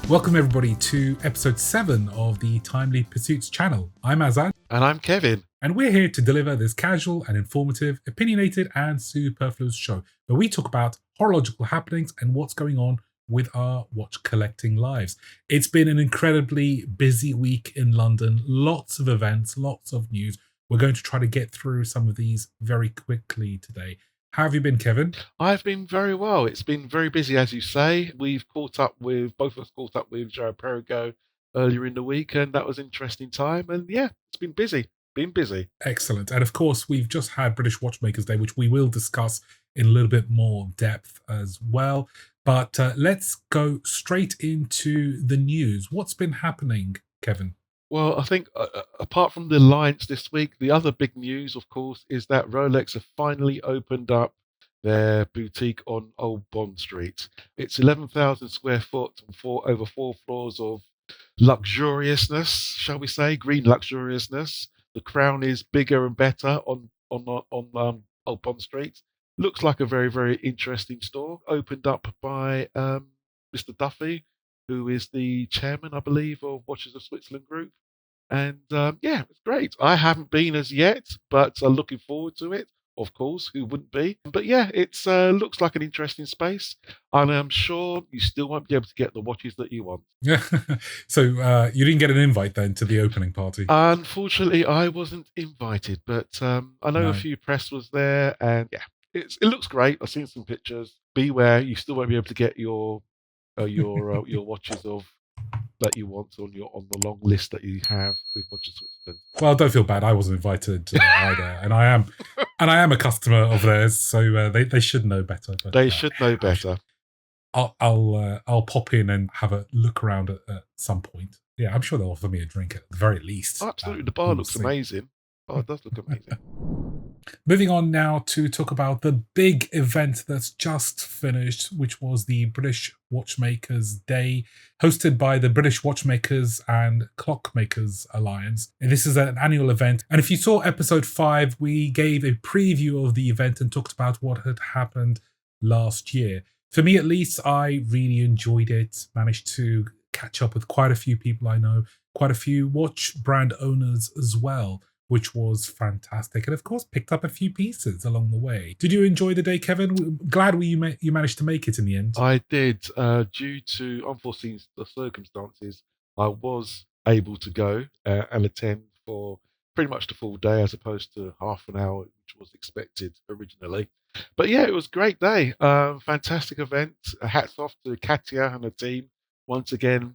Welcome everybody to episode 7 of the Timely Pursuits channel. I'm Azad, And I'm Kevin. and we're here to deliver this casual and informative, opinionated and superfluous show where we talk about horological happenings and what's going on with our watch collecting lives. It's been an incredibly busy week in London, lots of events, lots of news. We're going to try to get through some of these very quickly today. How have you been, Kevin? I've been very well. It's been very busy, as you say. Both of us caught up with Joe Perigo earlier in the week, and that was an interesting time. And yeah, it's been busy. Been busy. Excellent. And of course, we've just had British Watchmakers Day, which we will discuss in a little bit more depth as well. But let's go straight into the news. What's been happening, Kevin? Well, I think apart from the Alliance this week, the other big news, of course, is that Rolex have finally opened up their boutique on Old Bond Street. It's 11,000 square foot and over 4 floors of luxuriousness, shall we say, green luxuriousness. The crown is bigger and better on Old Bond Street. Looks like a very, very interesting store. Opened up by Mr. Duffy, who is the chairman, I believe, of Watches of Switzerland Group. And yeah, it's great. I haven't been as yet, but looking forward to it. Of course, who wouldn't be? But yeah, it's looks like an interesting space, and I'm sure you still won't be able to get the watches that you want. Yeah. So you didn't get an invite then to the opening party? Unfortunately, I wasn't invited, but I know No. a few press was there, and yeah, it looks great. I've seen some pictures. Beware, you still won't be able to get your watches of that you want on the long list that you have with Watches Switzerland. Well, don't feel bad. I wasn't invited either, and I am a customer of theirs, so they should know better. But, They should know better. I'll pop in and have a look around at some point. Yeah, I'm sure they'll offer me a drink at the very least. Absolutely, the bar we'll looks see. amazing. Oh, it does look amazing. Moving on now to talk about the big event that's just finished, which was the British Watchmakers Day, hosted by the British Watchmakers and Clockmakers Alliance. And this is an annual event. And if you saw episode 5, we gave a preview of the event and talked about what had happened last year. For me, at least, I really enjoyed it. Managed to catch up with quite a few people I know, quite a few watch brand owners as well, which was fantastic. And of course, picked up a few pieces along the way. Did you enjoy the day, Kevin? Glad you managed to make it in the end. I did. Due to unforeseen circumstances, I was able to go and attend for pretty much the full day as opposed to half an hour, which was expected originally. But yeah, it was a great day. Fantastic event. Hats off to Katia and the team once again,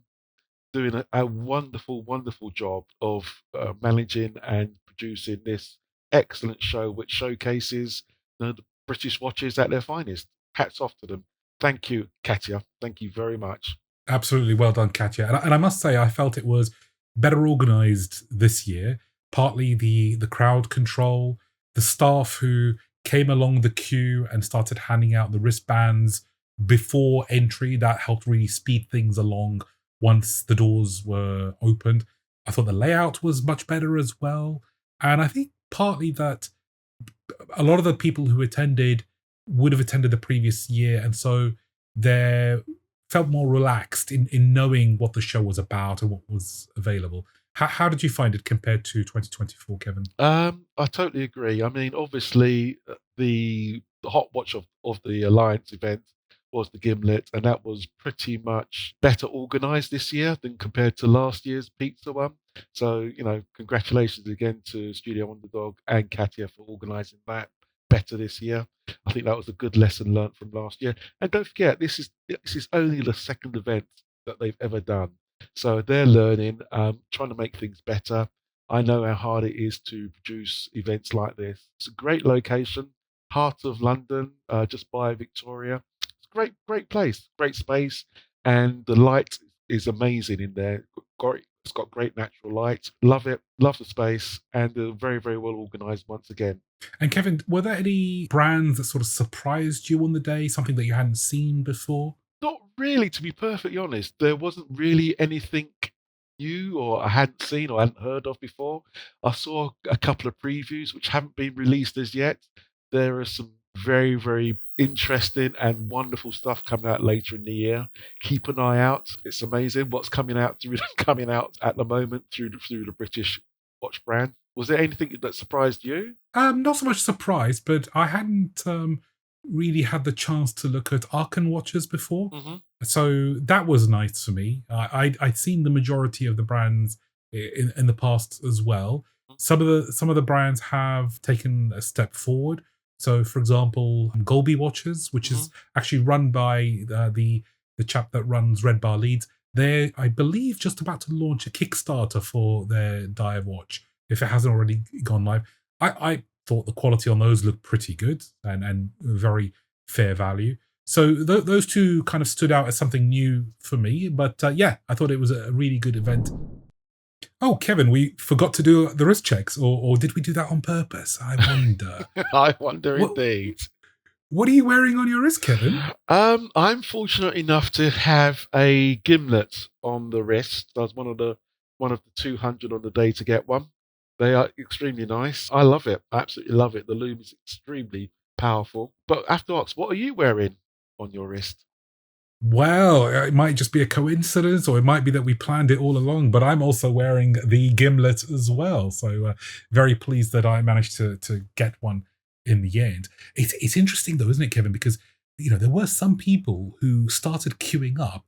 doing a wonderful, wonderful job of managing and producing this excellent show, which showcases the British watches at their finest. Hats off to them. Thank you, Katia. Thank you very much. Absolutely well done, Katya. And I must say, I felt it was better organised this year. Partly the crowd control, the staff who came along the queue and started handing out the wristbands before entry, that helped really speed things along once the doors were opened. I thought the layout was much better as well. And I think partly that a lot of the people who attended would have attended the previous year. And so they felt more relaxed in knowing what the show was about and what was available. How did you find it compared to 2024, Kevin? I totally agree. I mean, obviously, the hot watch of the Alliance event was the Gimlet, and that was pretty much better organised this year than compared to last year's pizza one. So, congratulations again to Studio Underdog and Katia for organising that better this year. I think that was a good lesson learnt from last year. And don't forget, this is only the second event that they've ever done. So they're learning, trying to make things better. I know how hard it is to produce events like this. It's a great location, heart of London, just by Victoria. It's a great place, great space, and the light is amazing in there. It's got great natural light. Love it. Love the space, and they're very, very well organised once again. And Kevin, were there any brands that sort of surprised you on the day? Something that you hadn't seen before? Not really, to be perfectly honest. There wasn't really anything new or I hadn't seen or hadn't heard of before. I saw a couple of previews which haven't been released as yet. There are some Very, very interesting and wonderful stuff coming out later in the year. Keep an eye out. It's amazing what's coming out at the moment through the British watch brand. Was there anything that surprised you? Not so much surprised, but I hadn't really had the chance to look at Arcan watches before, Hmm. so that was nice for me. I'd seen the majority of the brands in the past as well. Some of the brands have taken a step forward. So, for example, Golby Watches, which Hmm. is actually run by the chap that runs Red Bar Leeds. They're, I believe, just about to launch a Kickstarter for their dive watch if it hasn't already gone live. I thought the quality on those looked pretty good and very fair value. So those two kind of stood out as something new for me. But yeah, I thought it was a really good event. Oh, Kevin, we forgot to do the wrist checks, or did we do that on purpose? I wonder. I wonder What indeed. what are you wearing on your wrist, Kevin? I'm fortunate enough to have a Gimlet on the wrist. I was one of the 200 on the day to get one. They are extremely nice. I love it. I absolutely love it. The loom is extremely powerful. But I have to ask, what are you wearing on your wrist? Well, it might just be a coincidence, or it might be that we planned it all along. But I'm also wearing the Gimlet as well, so very pleased that I managed to get one in the end. It's interesting though, isn't it, Kevin? Because there were some people who started queuing up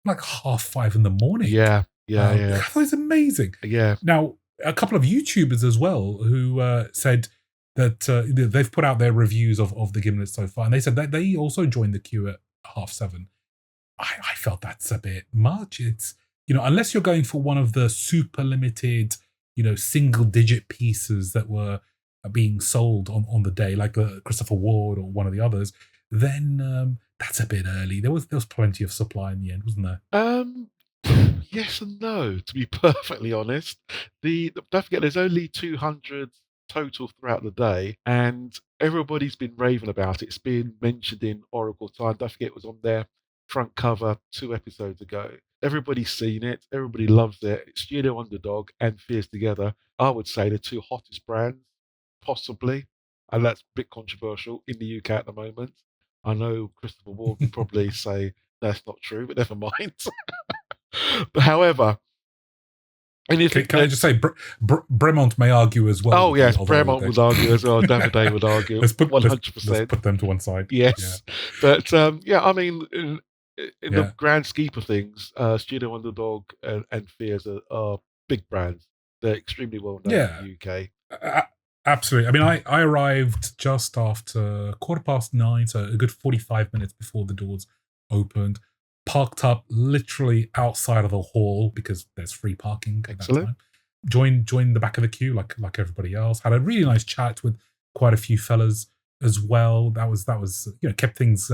like 5:30 in the morning. Yeah, yeah, I yeah, thought it was amazing. yeah. Now, a couple of YouTubers as well who said that they've put out their reviews of the Gimlet so far, and they said that they also joined the queue at 7:30. I felt that's a bit much. It's, unless you're going for one of the super limited, single digit pieces that were being sold on the day, like the Christopher Ward or one of the others, then that's a bit early. There was plenty of supply in the end, wasn't there? Um, yes and no, to be perfectly honest. Don't forget, there's only 200 total throughout the day, and everybody's been raving about it. It's been mentioned in Oracle Time. Don't forget, it was on their front cover 2 episodes ago. Everybody's seen it. Everybody loves it. It's Studio Underdog and Fears together. I would say the two hottest brands, possibly, and that's a bit controversial in the UK at the moment. I know Christopher Ward would probably say that's not true, but never mind. But however, anything Can I that just say, Bremont may argue as well oh with me, yes, although Bremont would argue as well. Daviday would argue let's put one let's, hundred let's percent. put them to one side. Yeah, Yes, but yeah, I mean, in the yeah, grand scheme of things, Studio Underdog and Fears are big brands. They're extremely well known in yeah. the UK. A- Absolutely. I mean, I arrived just after 9:15, so a good 45 minutes before the doors opened. Parked up literally outside of the hall because there's free parking at that Excellent. time. Joined the back of the queue like everybody else. Had a really nice chat with quite a few fellas as well. That was kept things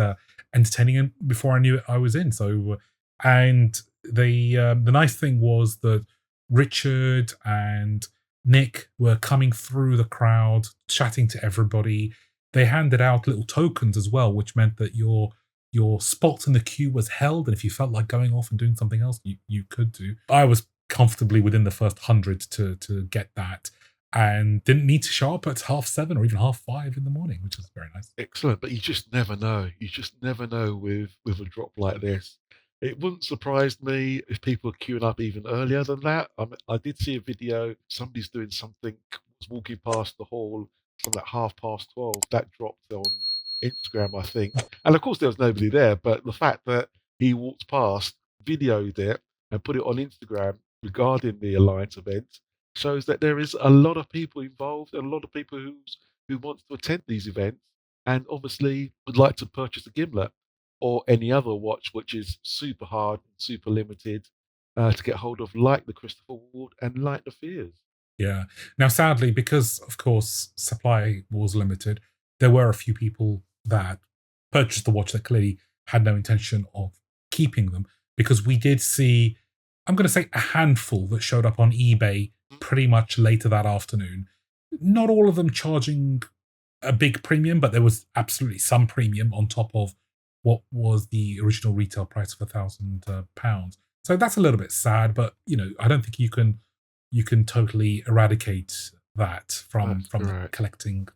entertaining. And before I knew it, I was in. So and the nice thing was that Richard and Nick were coming through the crowd, chatting to everybody. They handed out little tokens as well, which meant that your spot in the queue was held, and if you felt like going off and doing something else, you could do. I was comfortably within the first 100 to get that, and didn't need to show up at 7:30 or even 5:30 in the morning, which was very nice. Excellent, but you just never know. You just never know with a drop like this. It wouldn't surprise me if people are queuing up even earlier than that. I did see a video. Somebody's doing something. Was walking past the hall from like 12:30. That dropped on Instagram, I think. And of course, there was nobody there. But the fact that he walked past, videoed it, and put it on Instagram regarding the Alliance event shows that there is a lot of people involved and a lot of people who wants to attend these events and obviously would like to purchase a Gimlet or any other watch which is super hard and super limited to get hold of, like the Christopher Ward and like the Fears. Yeah. Now, sadly, because of course supply was limited, there were a few people that purchased the watch that clearly had no intention of keeping them. Because we did see, I'm going to say, a handful that showed up on eBay pretty much later that afternoon. Not all of them charging a big premium, but there was absolutely some premium on top of what was the original retail price of £1,000. So that's a little bit sad, but I don't think you can totally eradicate that from That's the correct. collecting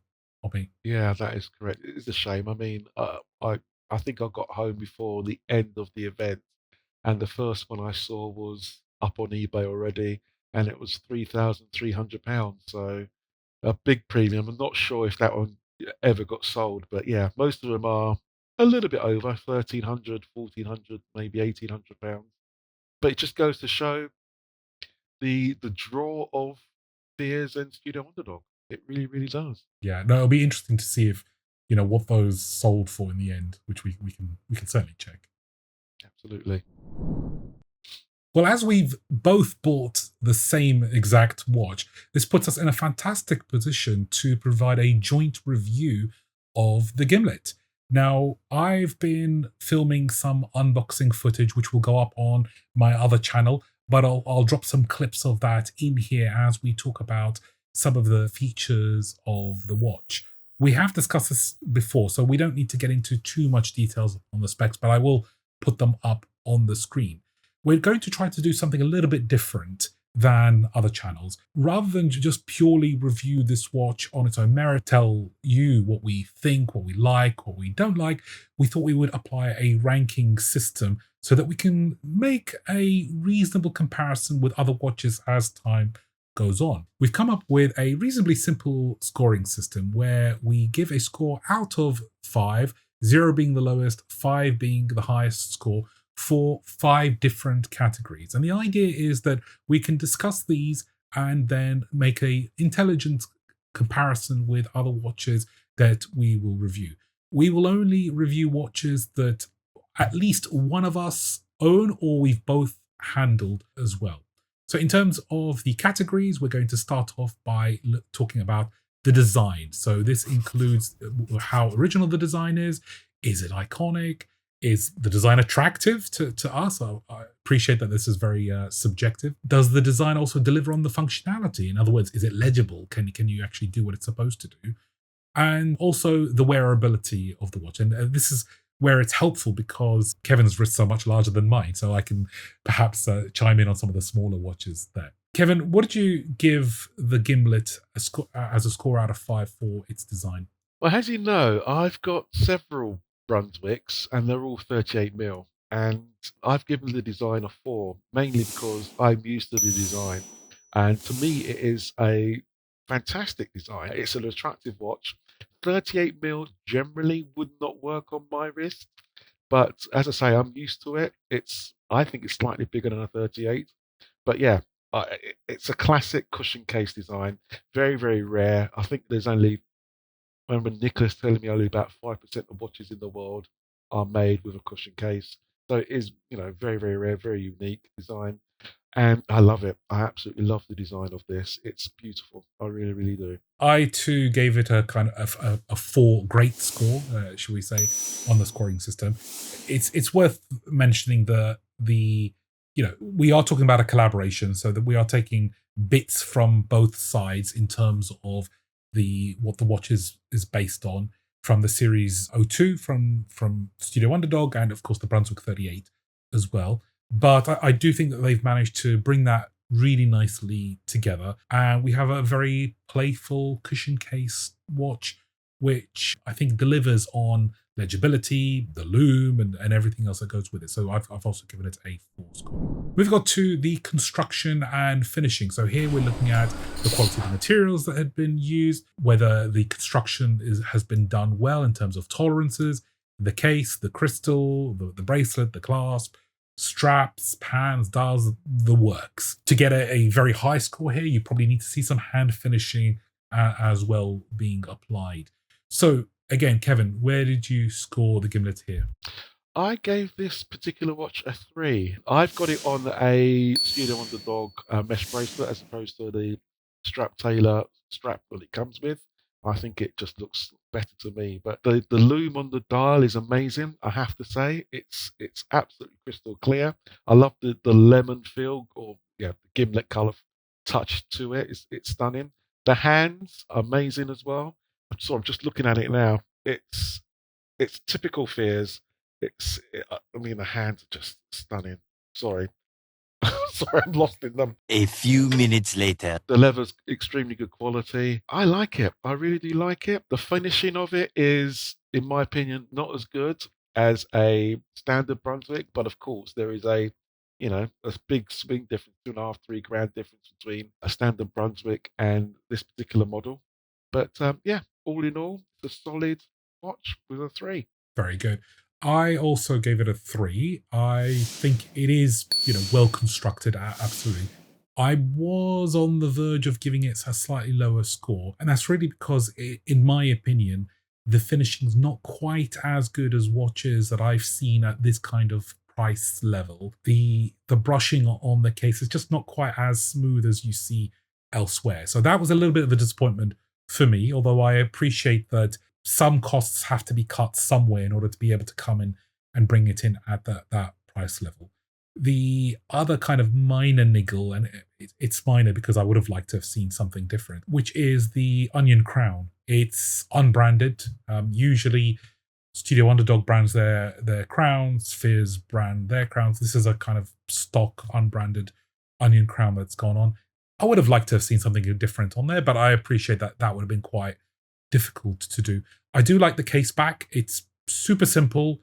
hobby. Yeah, that is correct. It is a shame. I mean, I think I got home before the end of the event, and the first one I saw was up on eBay already, and it was £3,300. So a big premium. I'm not sure if that one ever got sold, but yeah, most of them are a little bit over 1,300, 1,400, maybe £1,800. But it just goes to show the draw of Fears and Studio Underdog. It really, really does. Yeah, no, it'll be interesting to see if what those sold for in the end, which we can certainly check. Absolutely. Well, as we've both bought the same exact watch, this puts us in a fantastic position to provide a joint review of the Gimlet. Now, I've been filming some unboxing footage, which will go up on my other channel, but I'll drop some clips of that in here as we talk about some of the features of the watch. We have discussed this before, so we don't need to get into too much details on the specs, but I will put them up on the screen. We're going to try to do something a little bit different than other channels. Rather than just purely review this watch on its own merit, tell you what we think, what we like, what we don't like, we thought we would apply a ranking system so that we can make a reasonable comparison with other watches as time goes on. We've come up with a reasonably simple scoring system where we give a score out of 5, 0 being the lowest, 5 being the highest score, for 5 different categories. And the idea is that we can discuss these and then make a intelligent comparison with other watches that we will review. We will only review watches that at least one of us own or we've both handled as well. So in terms of the categories, we're going to start off by talking about the design. So this includes how original the design is. Is it iconic? Is the design attractive to us? I appreciate that this is very subjective. Does the design also deliver on the functionality? In other words, is it legible? Can you actually do what it's supposed to do? And also the wearability of the watch. And this is where it's helpful because Kevin's wrists are much larger than mine, so I can perhaps chime in on some of the smaller watches there. Kevin, what did you give the Gimlet as a score out of 5 for its design? Well, as you know, I've got several Brunswicks, and they're all 38 mil. And I've given the design a 4, mainly because I'm used to the design. And to me, it is a fantastic design. It's an attractive watch. 38 mil generally would not work on my wrist, but as I say, I'm used to it. I think it's slightly bigger than a 38, but yeah, it's a classic cushion case design. Very, very rare. I think there's only I remember Nicholas telling me only about 5% of watches in the world are made with a cushion case. So it is, very, very rare, very unique design. And I love it. I absolutely love the design of this. It's beautiful. I really, really do. I too gave it a kind of a 4 great score, should we say, on the scoring system. It's worth mentioning the we are talking about a collaboration, so that we are taking bits from both sides in terms of the what the watch is based on, from the series O2 from Studio Underdog, and of course the Brunswick 38 as well. But I do think that they've managed to bring that really nicely together. And we have a very playful cushion case watch, which I think delivers on legibility, the loom, and everything else that goes with it. So I've also given it a 4 score. We've got to the construction and finishing. So here we're looking at the quality of the materials that had been used, whether the construction has been done well in terms of tolerances, the case, the crystal, the bracelet, the clasp, straps, pans, dials, the works. To get a very high score here, you probably need to see some hand finishing as well being applied. So again, Kevin, where did you score the Gimlet here? I gave this particular watch a 3. I've got it on a Studio Underdog mesh bracelet as opposed to the strap tailor strap that it comes with. I think it just looks better to me. But the loom on the dial is amazing, I have to say. It's absolutely crystal clear. I love the lemon feel, or yeah, the gimlet colour touch to it. It's stunning. The hands, amazing as well. I'm just looking at it now. It's typical Fears. I mean, the hands are just stunning. Sorry. Sorry, I'm lost in them. A few minutes later. The leather's extremely good quality. I like it. I really do like it. The finishing of it is, in my opinion, not as good as a standard Brunswick, but of course there is a big swing difference, 2.5, 3 grand difference between a standard Brunswick and this particular model. But yeah, all in all, it's a solid watch with a 3. Very good. I also gave it a 3. I think it is, well constructed. Absolutely. I was on the verge of giving it a slightly lower score, and that's really because, in my opinion, the finishing is not quite as good as watches that I've seen at this kind of price level. The brushing on the case is just not quite as smooth as you see elsewhere. So that was a little bit of a disappointment for me, although I appreciate that some costs have to be cut somewhere in order to be able to come in and bring it in at that price level. The other kind of minor niggle, and it's minor because I would have liked to have seen something different, which is the onion crown. It's unbranded. Usually, Studio Underdog brands their crowns, Fears brand their crowns. This is a kind of stock unbranded onion crown that's gone on. I would have liked to have seen something different on there, but I appreciate that would have been quite difficult to do. I do like the case back. It's super simple.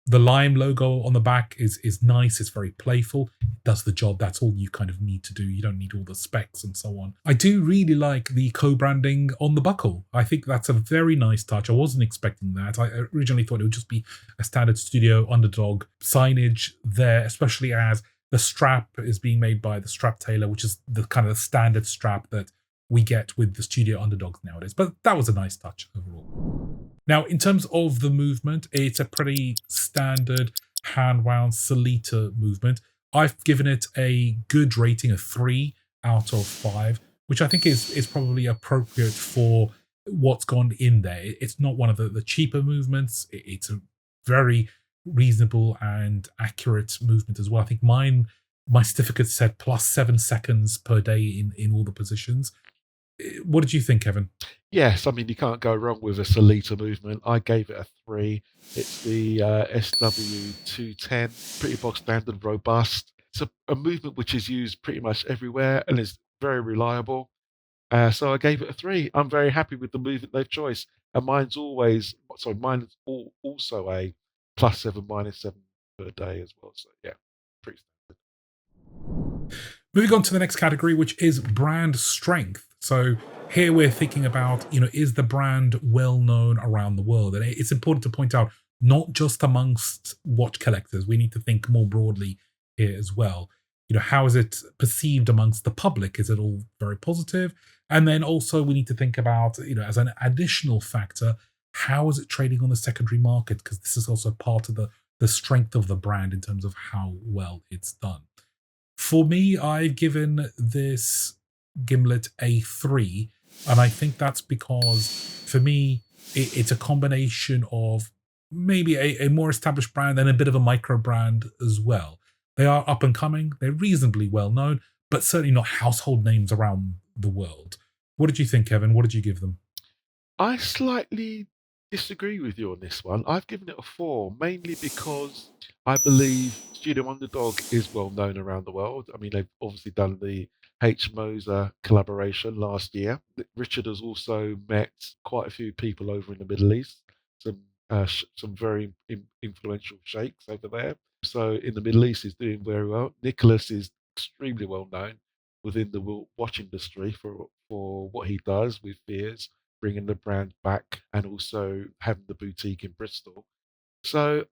The lime logo on the back is nice. It's very playful. It does the job. That's all you kind of need to do. You don't need all the specs and so on. I do really like the co-branding on the buckle. I think that's a very nice touch. I wasn't expecting that. I originally thought it would just be a standard Studio Underdog signage there, especially as the strap is being made by the strap tailor, which is the kind of standard strap that we get with the Studio Underdogs nowadays. But that was a nice touch overall. Now, in terms of the movement, it's a pretty standard hand-wound Solita movement. I've given it a good rating of 3 out of 5, which I think is probably appropriate for what's gone in there. It's not one of the cheaper movements. It's a very reasonable and accurate movement as well. I think my certificate said plus 7 seconds per day in all the positions. What did you think, Kevin? Yes, I mean, you can't go wrong with a Solita movement. I gave it a 3. It's the SW210, pretty bog standard, robust. It's a movement which is used pretty much everywhere and is very reliable. So I gave it a 3. I'm very happy with the movement they've chosen. And mine is also a plus 7, minus 7 per day as well. So yeah, pretty standard. Moving on to the next category, which is brand strength. So here we're thinking about, is the brand well known around the world? And it's important to point out, not just amongst watch collectors. We need to think more broadly here as well. How is it perceived amongst the public? Is it all very positive? And then also we need to think about, as an additional factor, how is it trading on the secondary market? Because this is also part of the strength of the brand in terms of how well it's done. For me, I've given this Gimlet a 3, and I think that's because, for me, it's a combination of maybe a more established brand and a bit of a micro brand as well. They are up and coming, they're reasonably well known, but certainly not household names around the world. What did you think, Kevin? What did you give them? I slightly disagree with you on this one. I've given it a 4, mainly because I believe Studio Underdog is well known around the world. I mean, they've obviously done the H. Moser collaboration last year. Richard has also met quite a few people over in the Middle East, some very influential sheikhs over there. So in the Middle East, he's doing very well. Nicholas is extremely well known within the watch industry for what he does with Fears, bringing the brand back and also having the boutique in Bristol. So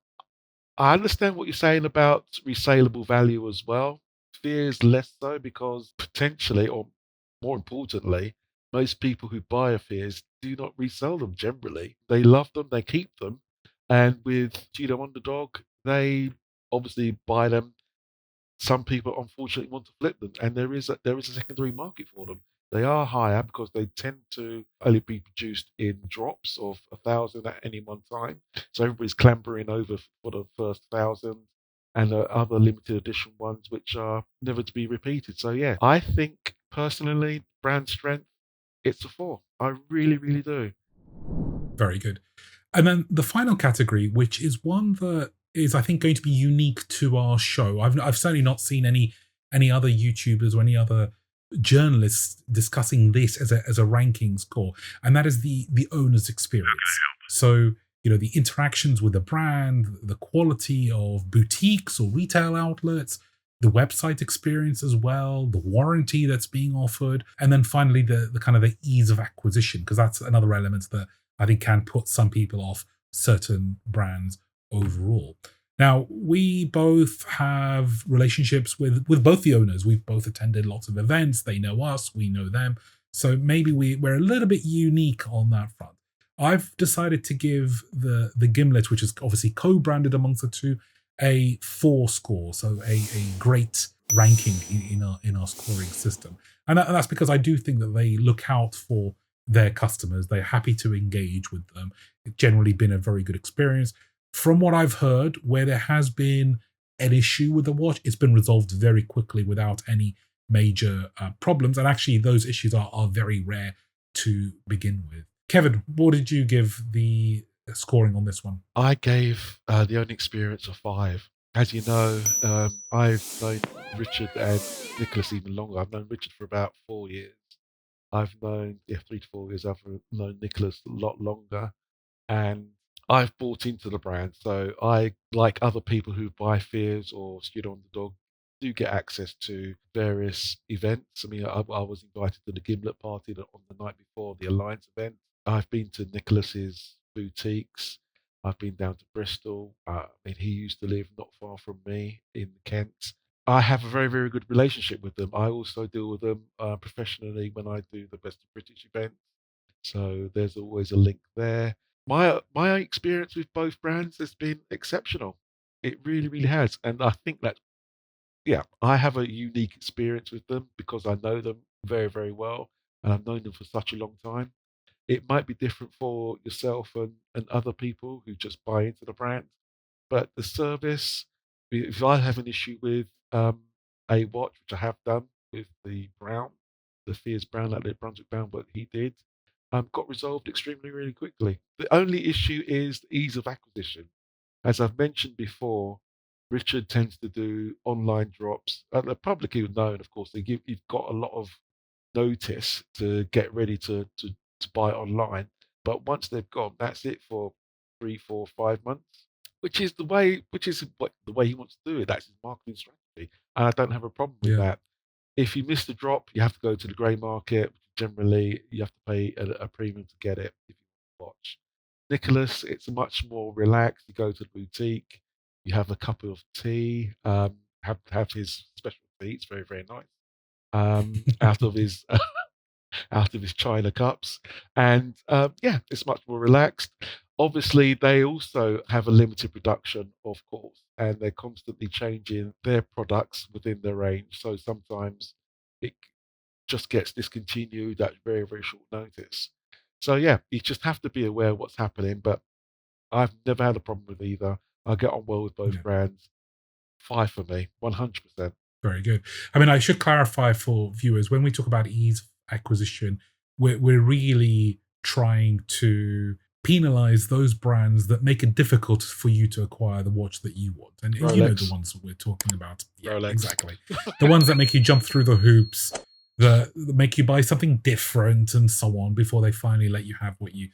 I understand what you're saying about resaleable value as well. Fears less so because potentially, or more importantly, most people who buy a Fears do not resell them generally. They love them, they keep them. And with Studio Underdog, they obviously buy them. Some people unfortunately want to flip them, and there is a secondary market for them. They are higher because they tend to only be produced in drops of 1,000 at any one time. So everybody's clambering over for the first 1,000 and other limited edition ones which are never to be repeated. So yeah, I think personally, brand strength, it's a 4. I really, really do. Very good. And then the final category, which is one that is, I think, going to be unique to our show. I've certainly not seen any any other YouTubers or any other journalists discussing this as a ranking score, and that is the owner's experience. So, the interactions with the brand, the quality of boutiques or retail outlets, the website experience as well, the warranty that's being offered, and then finally the kind of the ease of acquisition, because that's another element that I think can put some people off certain brands overall. Now, we both have relationships with both the owners. We've both attended lots of events. They know us, we know them. So maybe we're a little bit unique on that front. I've decided to give the Gimlet, which is obviously co-branded amongst the two, a 4 score, so a great ranking in our scoring system. And that's because I do think that they look out for their customers. They're happy to engage with them. It's generally been a very good experience. From what I've heard, where there has been an issue with the watch, it's been resolved very quickly without any major problems. And actually, those issues are very rare to begin with. Kevin, what did you give the scoring on this one? I gave the own experience a 5. As you know, I've known Richard and Nicholas even longer. I've known Richard for about 4 years. I've known, 3 to 4 years. I've known Nicholas a lot longer. And I've bought into the brand. So I, like other people who buy Fears or Studio Underdog, do get access to various events. I mean, I was invited to the Gimlet party on the night before the Alliance event. I've been to Nicholas's boutiques. I've been down to Bristol. I mean, he used to live not far from me in Kent. I have a very, very good relationship with them. I also deal with them professionally when I do the Best of British events. So there's always a link there. My experience with both brands has been exceptional. It really, really has. And I think that, I have a unique experience with them because I know them very, very well. And I've known them for such a long time. It might be different for yourself and other people who just buy into the brand. But the service, if I have an issue with a watch, which I have done with the Fears Brown, that Lip Brunswick Brown, but he did, got resolved extremely, really quickly. The only issue is the ease of acquisition. As I've mentioned before, Richard tends to do online drops. The public even known, of course, you've got a lot of notice to get ready to buy online. But once they've gone, that's it for 3, 4, 5 months, which is the way he wants to do it. That's his marketing strategy, and I don't have a problem with that. If you miss the drop, you have to go to the grey market. Generally, you have to pay a premium to get it if you watch. Nicholas, it's much more relaxed. You go to the boutique, you have a cup of tea, have his special tea. It's very, very nice. Out of his china cups, and it's much more relaxed. Obviously, they also have a limited production, of course, and they're constantly changing their products within their range. So sometimes it just gets discontinued at very, very short notice. So you just have to be aware of what's happening. But I've never had a problem with either. I get on well with both brands. 5 for me, 100%. Very good. I mean, I should clarify for viewers, when we talk about ease of acquisition, we're really trying to penalize those brands that make it difficult for you to acquire the watch that you want. And Rolex. You know the ones that we're talking about. Yeah, Rolex. Exactly. The ones that make you jump through the hoops, that make you buy something different and so on before they finally let you have what you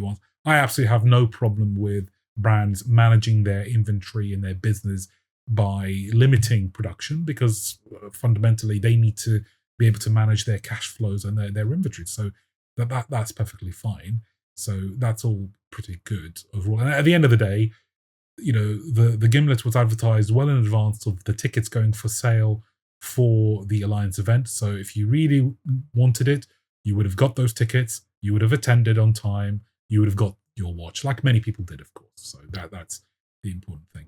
want. I absolutely have no problem with brands managing their inventory and their business by limiting production, because fundamentally they need to be able to manage their cash flows and their inventory. So that's perfectly fine. So that's all pretty good overall. And at the end of the day, the Gimlet was advertised well in advance of the tickets going for sale for the Alliance event. So if you really wanted it, you would have got those tickets, you would have attended on time, you would have got your watch, like many people did, of course. So that's the important thing.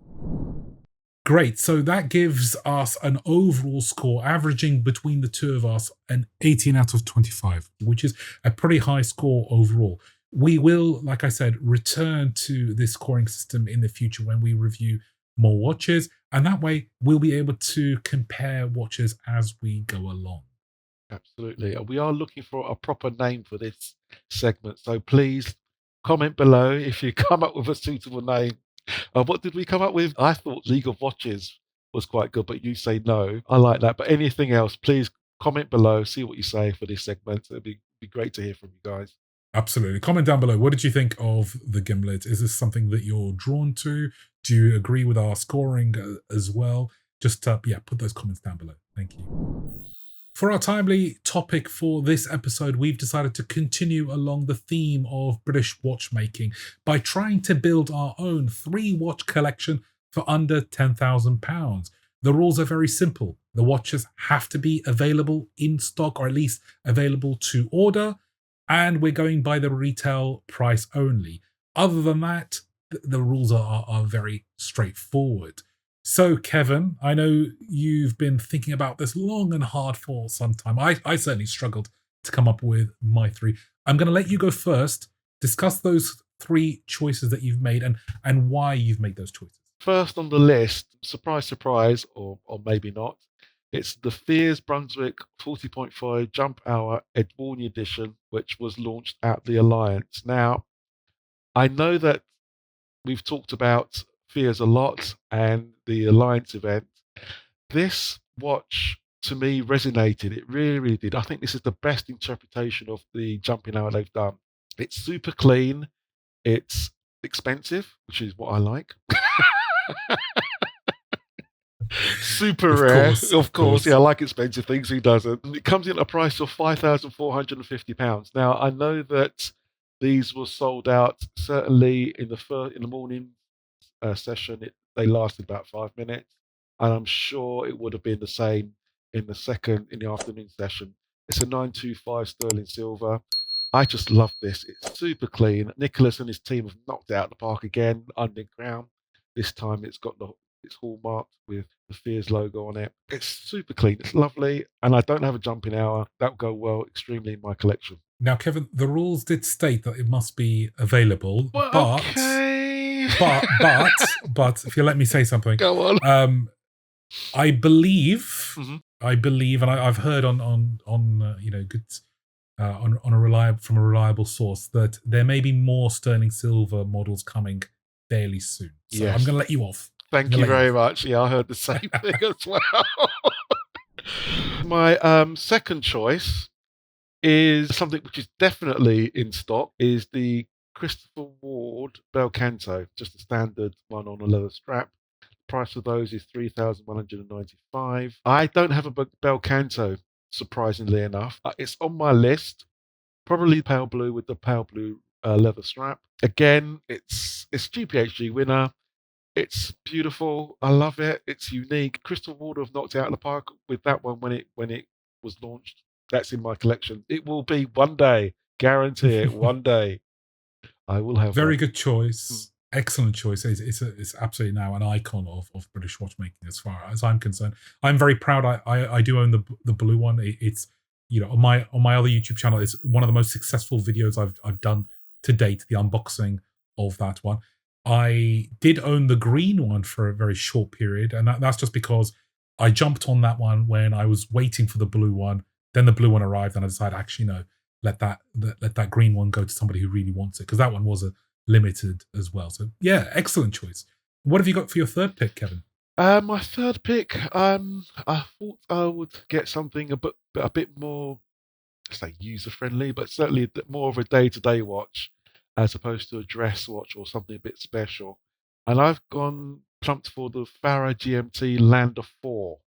Great. So that gives us an overall score, averaging between the two of us an 18 out of 25, which is a pretty high score overall. We will, like I said, return to this scoring system in the future when we review more watches. And that way we'll be able to compare watches as we go along. Absolutely. We are looking for a proper name for this segment. So please comment below if you come up with a suitable name. What did we come up with? I thought League of Watches was quite good, but you say no. I like that. But anything else, please comment below, see what you say for this segment. It'd be great to hear from you guys. Absolutely. Comment down below. What did you think of the Gimlet? Is this something that you're drawn to? Do you agree with our scoring as well? Just, put those comments down below. Thank you. For our timely topic for this episode, we've decided to continue along the theme of British watchmaking by trying to build our own 3-watch collection for under £10,000. The rules are very simple. The watches have to be available in stock, or at least available to order, and we're going by the retail price only. Other than that, the rules are very straightforward. So, Kevin, I know you've been thinking about this long and hard for some time. I certainly struggled to come up with my 3. I'm going to let you go first. Discuss those 3 choices that you've made and why you've made those choices. First on the list, surprise, surprise, or maybe not, it's the Fears Brunswick 40.5 Jump Hour Edwardian Edition, which was launched at the Alliance. Now, I know that we've talked about Fears a lot and the Alliance event. This watch to me resonated. It really, really did. I think this is the best interpretation of the jumping hour they've done. It's super clean. It's expensive, which is what I like. Super rare, of course. Yeah, I like expensive things. Who doesn't? It comes in at a price of £5,450. Now, I know that these were sold out certainly in the morning session. They lasted about 5 minutes, and I'm sure it would have been the same in the afternoon session. It's a 925 sterling silver. I just love this. It's super clean. Nicholas and his team have knocked it out of the park again. Underground. This time it's hallmarked with the Fears logo on it. It's super clean. It's lovely, and I don't have a jumping hour. That would go well extremely in my collection. Now, Kevin, the rules did state that it must be available, Well, but okay. but if you let me say something, Go on. I believe, Mhm. and I've heard on from a reliable source that there may be more sterling silver models coming fairly soon. So Yes. I'm going to let you off. Thank you very much. Yeah, I heard the same thing as well. My second choice is something which is definitely in stock, is the Christopher Ward Bel Canto, just a standard one on a leather strap. The price of those is £3,195. I don't have a Bel Canto, surprisingly enough. It's on my list, probably pale blue with the pale blue leather strap. Again, it's GPHG winner. It's beautiful. I love it. It's unique. Crystal Ward have knocked it out of the park with that one when it was launched. That's in my collection. It will be one day. Guarantee it. One day I will have Very one. good choice. Excellent choice. It's absolutely now an icon of British watchmaking as far as I'm concerned. I'm very proud. I do own the blue one. It's on my other YouTube channel. It's one of the most successful videos I've done to date. The unboxing of that one. I did own the green one for a very short period, and that's just because I jumped on that one when I was waiting for the blue one. Then the blue one arrived, and I decided actually no, let that green one go to somebody who really wants it, because that one was a limited as well. So yeah, excellent choice. What have you got for your third pick, Kevin? My third pick, I thought I would get something a bit more, let's say, user friendly, but certainly more of a day-to-day watch, as opposed to a dress watch or something a bit special. And I've plumped for the Farah GMT Lander 4.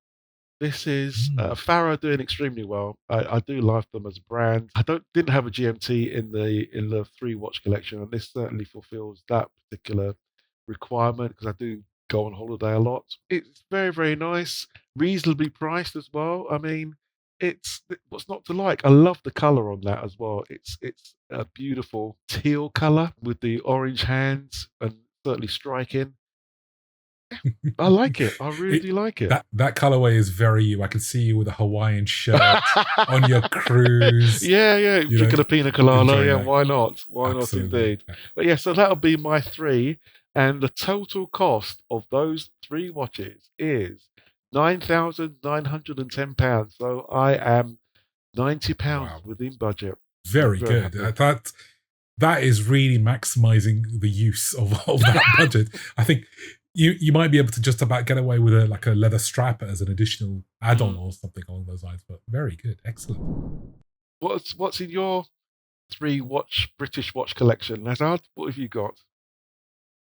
This is Farah doing extremely well. I do like them as a brand. I didn't have a GMT in the 3-watch collection, and this certainly fulfills that particular requirement because I do go on holiday a lot. It's very, very nice, reasonably priced as well. I mean, it's what's not to like. I love the color on that as well. It's a beautiful teal color with the orange hands, and certainly striking. I like it. I really do like it. That colorway is very you. I can see you with a Hawaiian shirt on your cruise. Yeah. Drinking a pina colada. Yeah, that. why not? Why Absolutely. not indeed? But yeah, so that'll be my 3. And the total cost of those 3 watches is £9,910. So I am £90 within budget. Very good. That is really maximizing the use of that budget. I think You might be able to just about get away with a leather strap as an additional add-on or something along those lines. But very good, excellent. What's in your British watch collection, Azad? What have you got?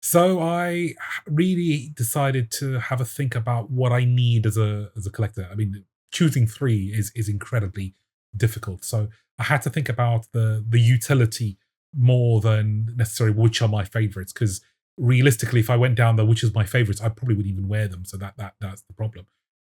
So I really decided to have a think about what I need as a collector. I mean, choosing three is incredibly difficult. So I had to think about the utility more than necessarily which are my favorites. Because realistically, if I went down the which is my favorites, I probably wouldn't even wear them. So that's the problem.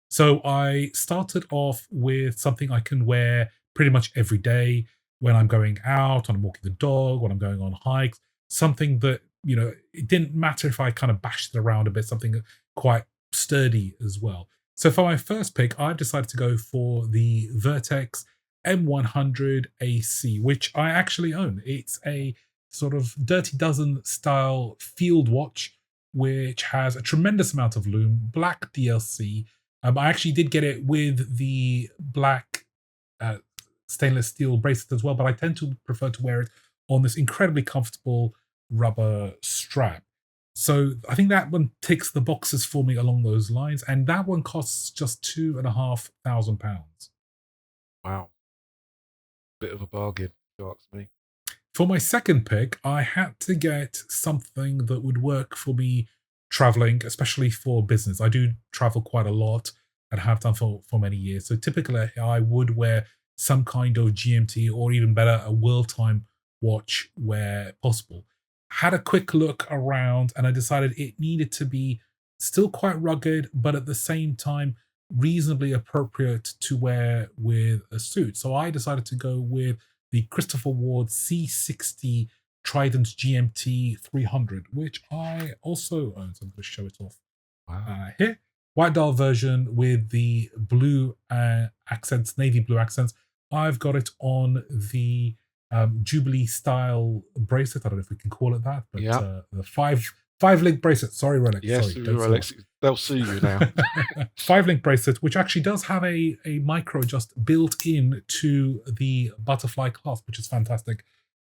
So I started off with something I can wear pretty much every day when I'm going out, when I'm walking the dog, when I'm going on hikes. Something that, it didn't matter if I kind of bashed it around a bit, something quite sturdy as well. So for my first pick, I've decided to go for the Vertex M100 AC, which I actually own. It's a sort of Dirty Dozen style field watch, which has a tremendous amount of lume, black DLC. I actually did get it with the black uh, stainless steel bracelet as well, but I tend to prefer to wear it on this incredibly comfortable rubber strap. So I think that one ticks the boxes for me along those lines, and that one costs just £2,500. Wow, bit of a bargain, if you ask me. For my second pick, I had to get something that would work for me traveling, especially for business. I do travel quite a lot and have done for many years. So typically, I would wear some kind of GMT or even better, a world time watch where possible. Had a quick look around and I decided it needed to be still quite rugged, but at the same time, reasonably appropriate to wear with a suit. So I decided to go with the Christopher Ward C60 Trident GMT 300, which I also own. So I'm going to show it off here. White dial version with the blue accents, navy blue accents. I've got it on the Jubilee style bracelet. I don't know if we can call it that, but the five link bracelet. Sorry, Rolex. Yes, sorry, Rolex. They'll sue you now. 5-link bracelet, which actually does have a micro adjust built in to the butterfly clasp, which is fantastic.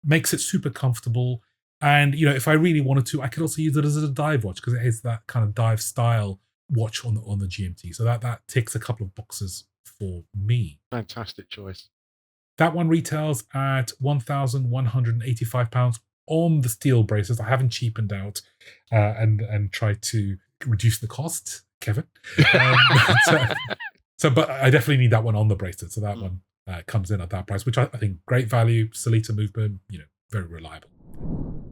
Makes it super comfortable. And, if I really wanted to, I could also use it as a dive watch because it is that kind of dive style watch on the GMT. So that ticks a couple of boxes for me. Fantastic choice. That one retails at £1,185 on the steel braces. I haven't cheapened out and tried to reduce the cost, Kevin. But I definitely need that one on the bracelet. So that one comes in at that price, which I think great value. Salita movement, very reliable.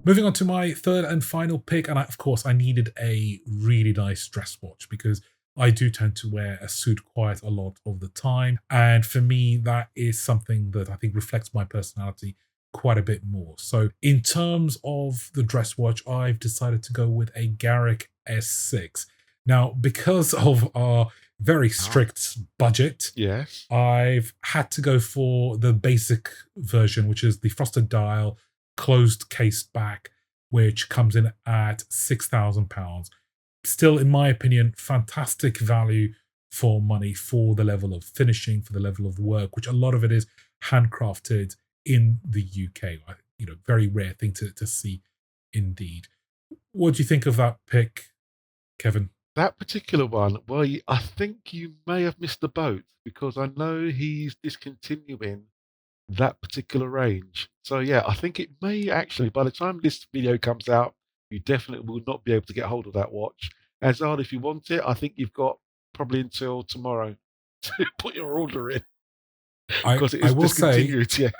Moving on to my third and final pick, and of course I needed a really nice dress watch because I do tend to wear a suit quite a lot of the time. And for me, that is something that I think reflects my personality quite a bit more. So in terms of the dress watch, I've decided to go with a Garrick S6. Now, because of our very strict budget, yes, I've had to go for the basic version, which is the frosted dial, closed case back, which comes in at £6,000. Still, in my opinion, fantastic value for money for the level of finishing, for the level of work, which a lot of it is handcrafted in the UK. Very rare thing to see indeed. What do you think of that pick, Kevin? That particular one, well, I think you may have missed the boat because I know he's discontinuing that particular range. So yeah, I think it may actually, by the time this video comes out, you definitely will not be able to get hold of that watch. Azad, if you want it, I think you've got probably until tomorrow to put your order in because it is discontinued. Yeah,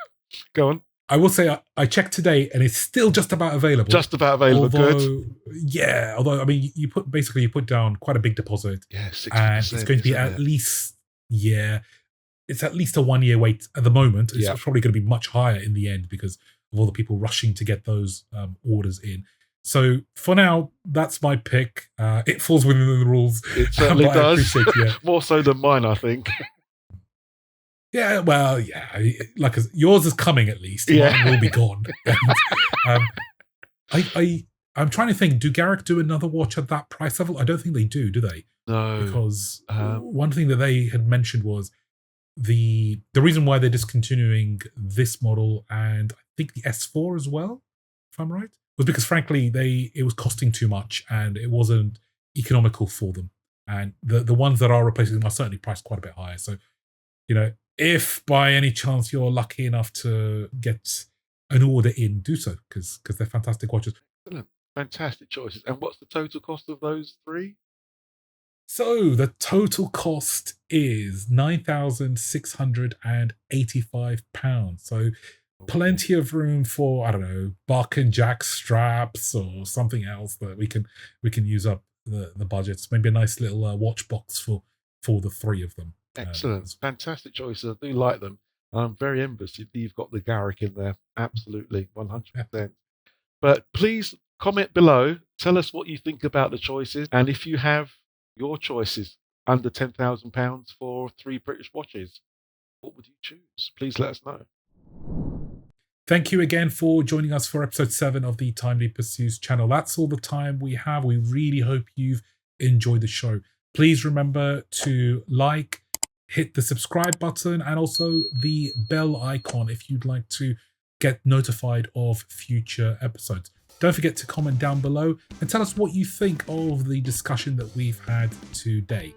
go on. I will say I checked today and it's still just about available. Just about available. Good. Yeah, although I mean, you put down quite a big deposit. Yeah, 60%, and it's going to be at least it's at least a 1 year wait at the moment. It's probably going to be much higher in the end because of all the people rushing to get those orders in. So for now, that's my pick. It falls within the rules. It certainly does. More so than mine, I think. Yeah, well, yeah. Like yours is coming at least. Mine will be gone. I'm trying to think. Do Garrick do another watch at that price level? I don't think they do they? No. Because one thing that they had mentioned was the reason why they're discontinuing this model and I think the S4 as well, if I'm right, was because frankly it was costing too much and it wasn't economical for them. And the ones that are replacing them are certainly priced quite a bit higher. So, if by any chance you're lucky enough to get an order in, do so, because they're fantastic watches. Excellent. Fantastic choices. And what's the total cost of those three? So the total cost is £9,685. So plenty of room for, I don't know, Buck and Jack straps or something else that we can use up the budgets. Maybe a nice little watch box for the three of them. Excellent. Fantastic choices. I do like them. I'm very envious that you've got the Garrick in there. Absolutely. 100%. But please comment below. Tell us what you think about the choices. And if you have your choices under £10,000 for 3 British watches, what would you choose? Please let us know. Thank you again for joining us for episode 7 of the Timely Pursuits channel. That's all the time we have. We really hope you've enjoyed the show. Please remember to like, hit the subscribe button, and also the bell icon if you'd like to get notified of future episodes. Don't forget to comment down below and tell us what you think of the discussion that we've had today.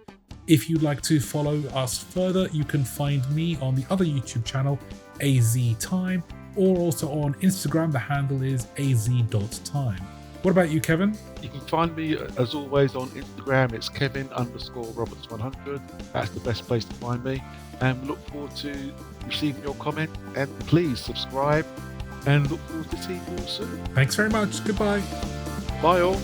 If you'd like to follow us further, you can find me on the other YouTube channel, AZ Time, or also on Instagram. The handle is az.time. What about you, Kevin? You can find me, as always, on Instagram. It's Kevin_Roberts100. That's the best place to find me. And we look forward to receiving your comment. And please subscribe, and look forward to seeing you all soon. Thanks very much. Goodbye. Bye all.